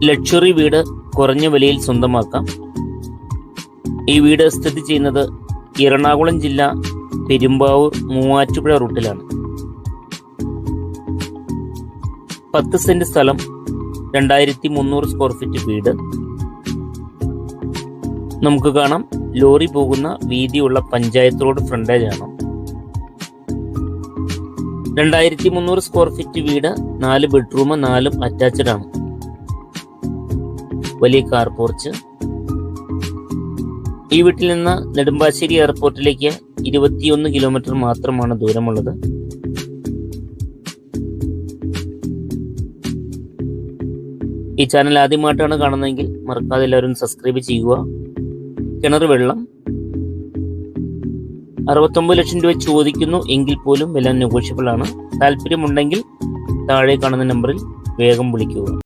Luxury വീട് കുറഞ്ഞ വിലയിൽ സ്വന്തമാക്കാം. ഈ വീട് സ്ഥിതി ചെയ്യുന്നത് എറണാകുളം ജില്ല പെരുമ്പാവൂർ മൂവാറ്റുപുഴ റൂട്ടിലാണ്. 10 സെന്റ് സ്ഥലം, 2300 സ്ക്വയർ ഫീറ്റ് വീട്. നമുക്ക് കാണാം, ലോറി പോകുന്ന വീതിയുള്ള പഞ്ചായത്ത് റോഡ് ഫ്രണ്ടേജ് ആണ്. 2300 സ്ക്വയർ ഫീറ്റ് വീട്, 4 ബെഡ്റൂം, 4 അറ്റാച്ച്ഡ് ആണ്. വലിയ കാർ പോർച്ച്. ഈ വീട്ടിൽ നിന്ന് നെടുമ്പാശ്ശേരി എയർപോർട്ടിലേക്ക് 21 കിലോമീറ്റർ മാത്രമാണ് ദൂരമുള്ളത്. ഈ ചാനൽ ആദ്യമായിട്ടാണ് കാണുന്നതെങ്കിൽ മറക്കാതെ എല്ലാവരും സബ്സ്ക്രൈബ് ചെയ്യുക. കിണർ വെള്ളം. 69 ലക്ഷം രൂപ ചോദിക്കുന്നു എങ്കിൽ പോലും വില നെഗോഷ്യബിൾ ആണ്. താല്പര്യമുണ്ടെങ്കിൽ താഴെ കാണുന്ന നമ്പറിൽ വേഗം വിളിക്കുക.